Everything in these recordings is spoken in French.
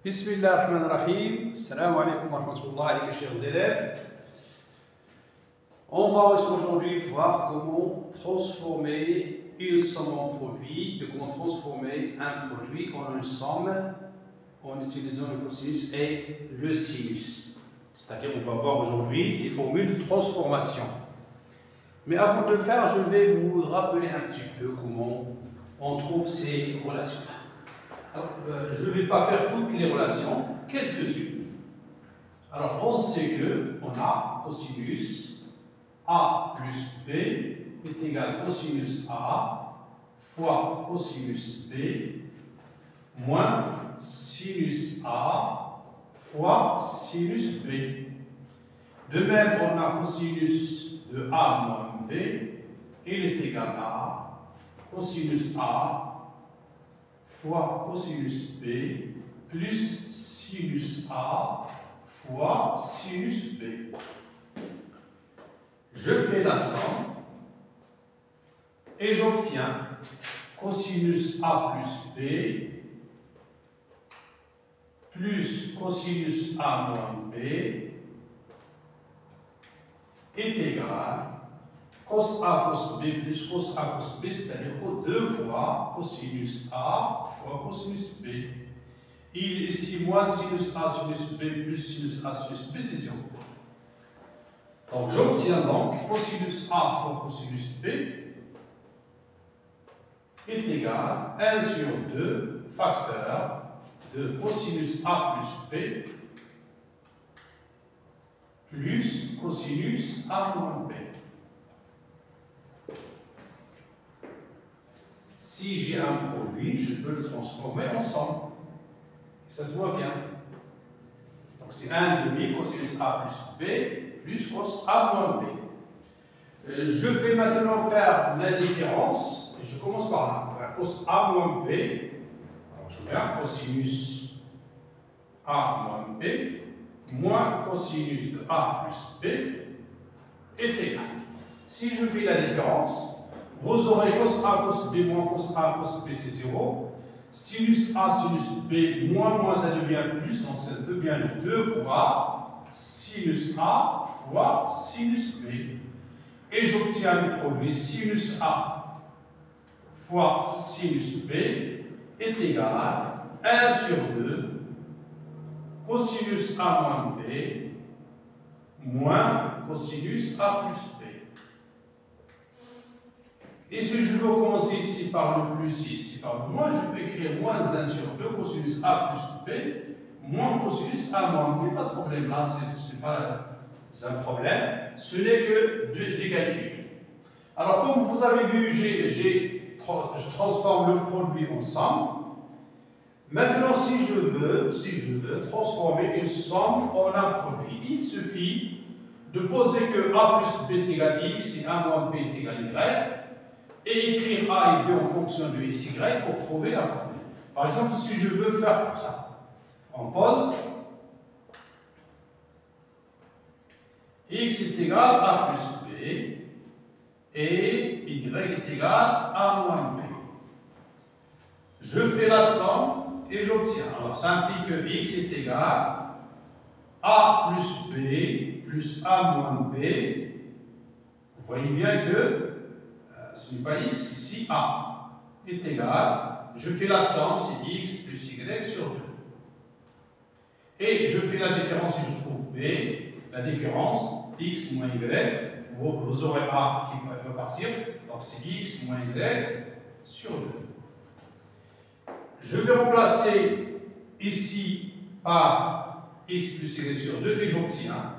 Bismillahirrahmanirrahim. Assalamu alaikum wa rahmatullahi, mes chers élèves. On va aujourd'hui voir comment transformer une somme en produit et comment transformer un produit en une somme en utilisant le cosinus et le sinus. C'est-à-dire, on va voir aujourd'hui les formules de transformation. Mais avant de le faire, je vais vous rappeler un petit peu comment on trouve ces relations. Alors, je ne vais pas faire toutes les relations, quelques-unes. Alors, on sait qu'on a cosinus A plus B est égal à cosinus A fois cosinus B moins sinus A fois sinus B. De même, on a cosinus de A moins B, il est égal à cosinus A fois cosinus B plus sinus A fois sinus B. Je fais la somme et j'obtiens cosinus A plus B plus cosinus A moins B est égal cos A cos B plus cos A cos B, c'est-à-dire 2 fois cosinus A fois cosinus B. Il est ici moins sinus A sinus B plus sinus A sinus B, c'est 0. Donc j'obtiens donc cosinus A fois cosinus B est égal à 1 sur 2 facteur de cosinus A plus B plus cosinus A moins B. Si j'ai un produit, je peux le transformer en somme. Ça se voit bien. Donc c'est 1 demi cosinus A plus B plus cos A moins B. Je vais maintenant faire la différence. Et je commence par là. Cos A moins B. Alors je mets un cosinus A moins B moins cosinus de A plus B est égal. Si je fais la différence, vous aurez cos A cos B moins cos A cos B, c'est 0. Sinus A sinus B moins ça devient plus, donc ça devient 2 fois sinus A fois sinus B. Et j'obtiens le produit sinus A fois sinus B est égal à 1 sur 2 cosinus A moins B moins cosinus A plus B. Et si je veux commencer ici par le plus, ici par le moins, je peux écrire moins 1 sur 2 cosinus A plus B moins cosinus A moins B. Pas de problème là, ce n'est pas un problème, ce n'est que des calculs. Alors, comme vous avez vu, je transforme le produit en somme. Maintenant, si je veux transformer une somme en un produit, il suffit de poser que A plus B est égal à X et A moins B est égal à Y. Et écrire A et B en fonction de X, Y pour trouver la formule. Par exemple, si je veux faire pour ça, on pose X est égal à A plus B et Y est égal à A moins B. Je fais la somme et j'obtiens. Alors, ça implique que X est égal à A plus B plus A moins B. Vous voyez bien que ce n'est pas X, ici A est égal, je fais la somme, c'est X plus Y sur 2. Et je fais la différence et je trouve B, la différence, X moins Y, vous aurez A qui va partir, donc c'est X moins Y sur 2. Je vais remplacer ici par X plus Y sur 2 et j'obtiens,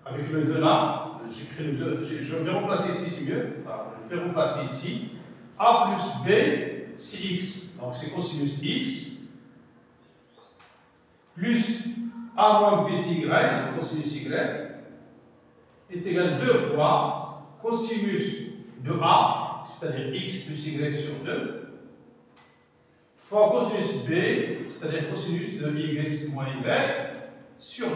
avec le 2 là, j'écris le 2, je vais remplacer ici, c'est mieux. Alors, je vais remplacer ici. A plus B, c'est X. Donc, c'est cosinus X. Plus A moins B, c'est Y. Cosinus Y est égal à 2 fois cosinus de A, c'est-à-dire X plus Y sur 2, fois cosinus B, c'est-à-dire cosinus de Y moins Y sur 2.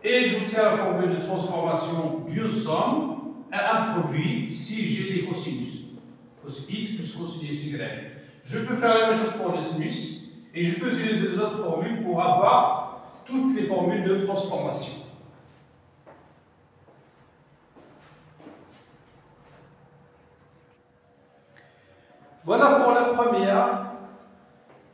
Et j'obtiens la formule de transformation d'une somme à un produit si j'ai des cosinus. Cos X plus cosinus Y. Je peux faire la même chose pour le sinus. Et je peux utiliser les autres formules pour avoir toutes les formules de transformation. Voilà pour la première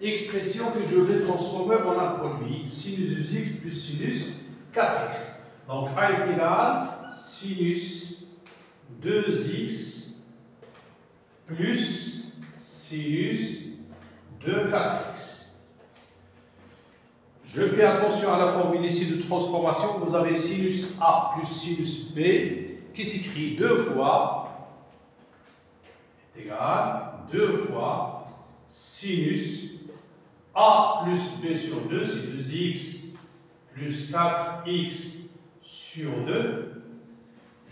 expression que je vais transformer en un produit, sinus de x plus sinus 4x. Donc A est égal sinus 2x plus sinus de 4x. Je fais attention à la formule ici de transformation. Vous avez sinus A plus sinus B qui s'écrit 2 fois est égal 2 fois sinus A plus B sur 2, c'est 2x plus 4x sur 2,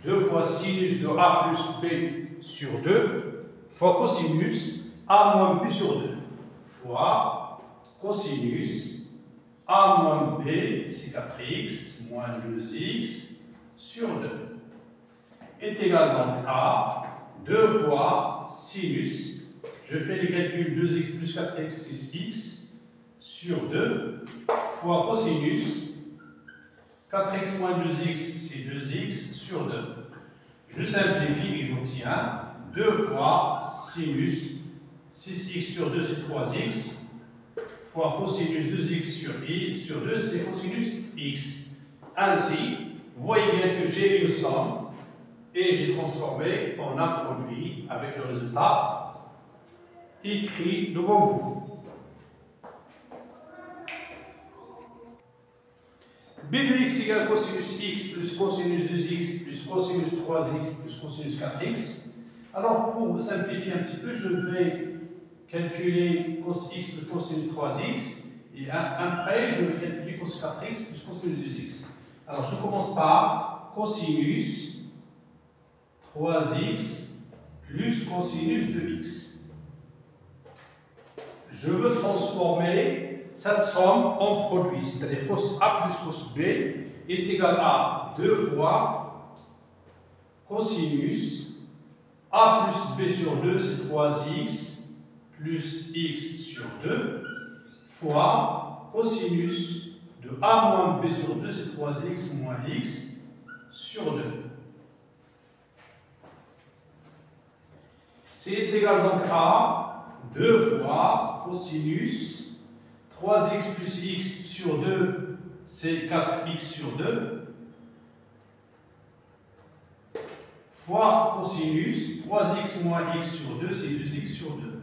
2 fois sinus de A plus B sur 2, fois cosinus A moins B sur 2, fois cosinus A moins B, c'est 4x, moins 2x sur 2, est égal donc à 2 fois sinus, je fais les calculs 2x plus 4x, 6x, sur 2, fois cosinus, 4x moins 2x, c'est 2x sur 2. Je simplifie et j'obtiens 2 fois sinus, 6x sur 2, c'est 3x, fois cosinus 2x sur 2, c'est cosinus x. Ainsi, vous voyez bien que j'ai une somme et j'ai transformé en un produit avec le résultat écrit devant vous. B de x égale cosinus x plus cosinus 2x plus cosinus 3x plus cosinus 4x. Alors, pour simplifier un petit peu, je vais calculer cos x plus cosinus 3x et après, je vais calculer cos 4x plus cosinus 2x. Alors, je commence par cosinus 3x plus cosinus 2x. Je veux transformer cette somme en produit, c'est-à-dire cos A plus cos B est égal à 2 fois cosinus A plus B sur 2, c'est 3x plus x sur 2, fois cosinus de A moins B sur 2, c'est 3x moins x sur 2. C'est égal donc à 2 fois cosinus 3x plus x sur 2, c'est 4x sur 2, fois cosinus 3x moins x sur 2, c'est 2x sur 2,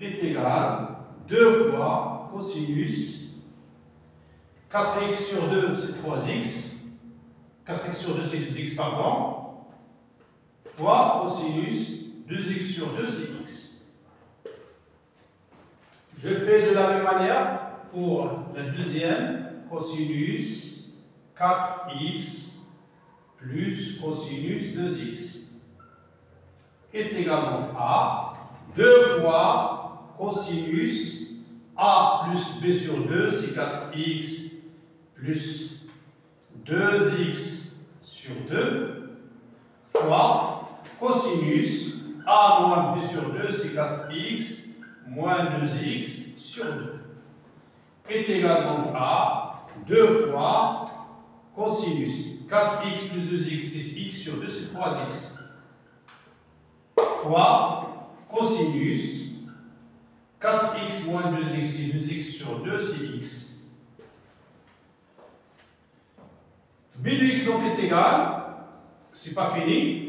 est égal 2 fois cosinus 4x sur 2, c'est 3x, 4x sur 2, c'est 2x, pardon, fois cosinus 2x sur 2, c'est x. Je fais de la même manière pour la deuxième, cosinus 4x plus cosinus 2x est égal donc à 2 fois cosinus A plus B sur 2, c'est 4x plus 2x sur 2, fois cosinus A moins B sur 2, c'est 4x moins 2x sur 2 est égal donc à 2 fois cosinus 4x plus 2x, 6x sur 2, c'est 3x, fois cosinus 4x moins 2x, c'est 2x sur 2, c'est x. B de x donc est égal, c'est pas fini.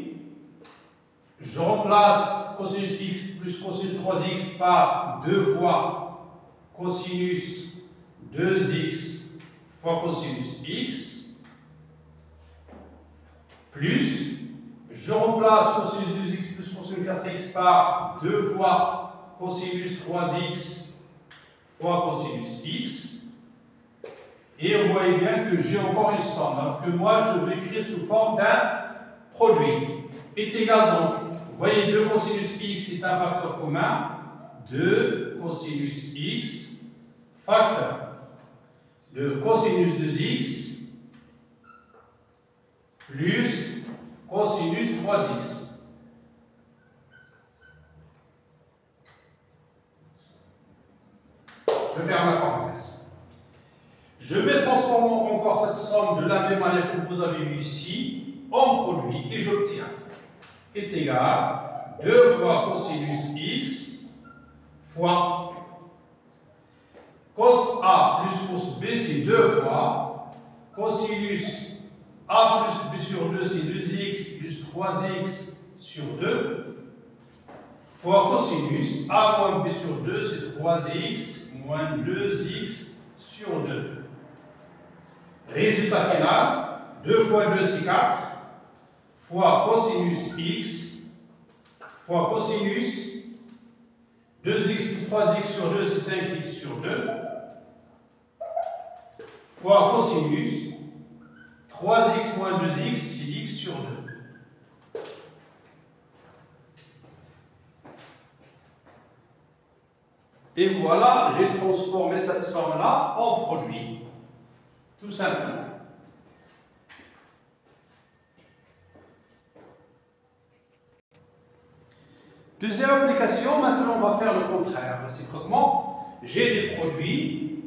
Je remplace cosinus x plus cosinus 3x par 2 fois cosinus 2x fois cosinus x, plus, je remplace cosinus 2x plus cosinus 4x par 2 fois cosinus 3x fois cosinus x, et vous voyez bien que j'ai encore une somme, alors que moi je vais écrire sous forme d'un produit, est égal donc, vous voyez 2 cosinus x est un facteur commun, 2 cosinus x facteur de cosinus 2x plus cosinus 3x. je ferme la parenthèse. Je vais transformer encore cette somme de la même manière que vous avez vu ici en produit et j'obtiens est égal 2 fois cosinus x fois cos A plus cos B, c'est 2 fois cosinus A plus B sur 2, c'est 2x plus 3x sur 2 fois cosinus A moins B sur 2, c'est 3x moins 2x sur 2. Résultat final, 2 fois 2 c'est 4, fois cosinus x, fois cosinus 2x plus 3x sur 2 c'est 5x sur 2, fois cosinus 3x moins 2x c'est x sur 2. Et voilà, j'ai transformé cette somme-là en produit. Tout simplement. Deuxième application, maintenant on va faire le contraire. Réciproquement, j'ai des produits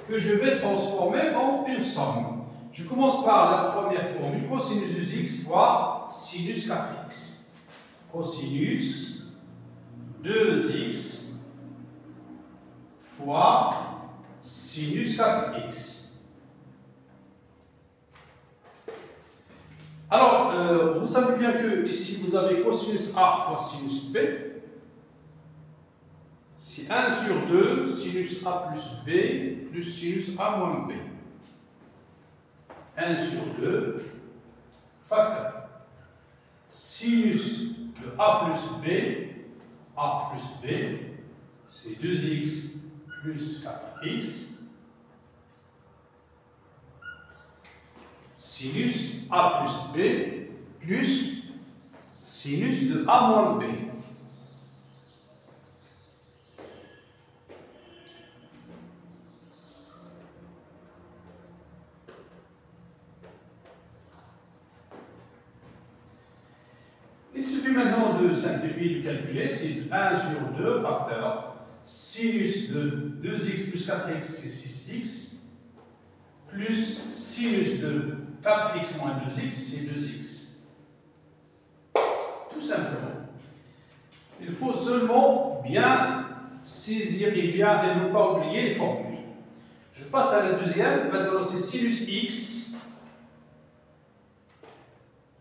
que je vais transformer en une somme. Je commence par la première formule, cosinus 2x fois sinus 4x. Cosinus 2x fois sinus 4x. Alors, vous savez bien que ici vous avez cosinus A fois sinus B. C'est 1 sur 2 sinus A plus B plus sinus A moins B. 1 sur 2 facteur. Sinus de A plus B, c'est 2x plus 4x. Sinus A plus B plus sinus de A moins B. Il suffit maintenant de simplifier, de calculer. C'est 1 sur 2 facteur. Sinus de 2x plus 4x, c'est 6x. Plus sinus de 4x moins 2x, c'est 2x. Tout simplement. Il faut seulement bien saisir et ne pas oublier les formules. Je passe à la deuxième. Maintenant, c'est sinus x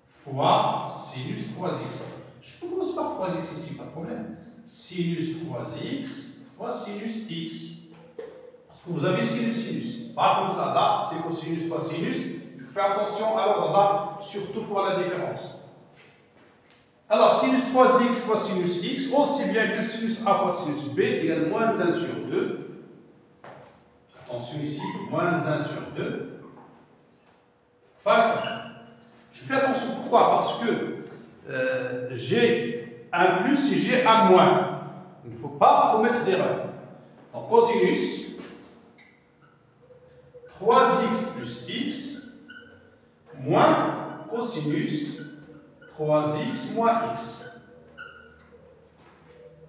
fois sinus 3x. Je peux commencer par 3x ici, pas de problème. Sinus 3x fois sinus x. Parce que vous avez sinus. Pas comme ça. Là, c'est cosinus fois sinus. Il faut faire attention à l'ordre là, surtout pour la différence. Alors, sinus 3x fois sinus x, on sait bien que sinus A fois sinus B est égal à moins 1 sur 2. Attention ici, moins 1 sur 2. Facteur. Je fais attention, pourquoi? Parce que j'ai un plus et j'ai un moins. Il ne faut pas commettre d'erreur. Donc, cosinus 3x plus x moins cosinus 3x moins x.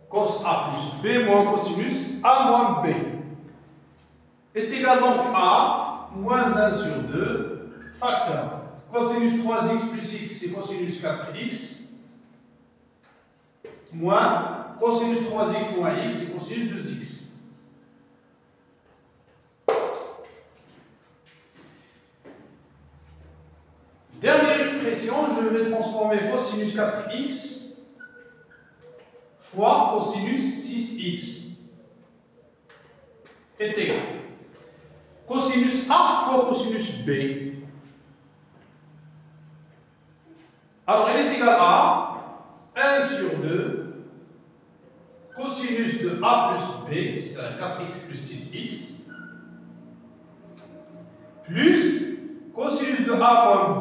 Cos A plus B moins cosinus A moins B est égal donc à moins 1 sur 2 facteur. Cosinus 3x plus x, c'est cosinus 4x, moins cosinus 3x moins x, c'est cosinus 2x. Dernière expression, je vais transformer cosinus 4x fois cosinus 6x est égal. Cosinus A fois cosinus B. Alors, elle est égale à 1 sur 2 cosinus de A plus B, c'est-à-dire 4x plus 6x, plus cosinus de A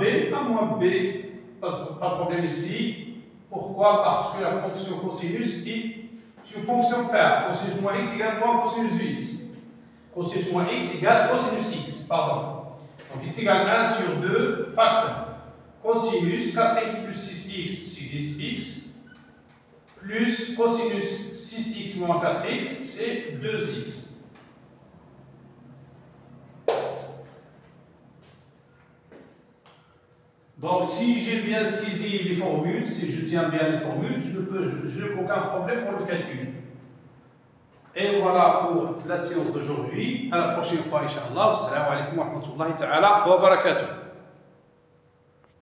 moins B, pas de problème ici. Pourquoi? Parce que la fonction cosinus est une fonction paire. Cosinus moins x égale moins cosinus de x. Cosinus moins x égale cosinus x, pardon. Donc, il est égal à 1 sur 2 facteur. Cosinus 4x plus 6x, c'est 10x, plus cosinus 6x moins 4x, c'est 2x. Donc, si j'ai bien saisi les formules, si je tiens bien les formules, je n'ai aucun problème pour le calcul. Et voilà pour la séance d'aujourd'hui. À la prochaine fois, Inch'Allah. Assalamu alaikum wa rahmatullahi ta'ala wa barakatuh.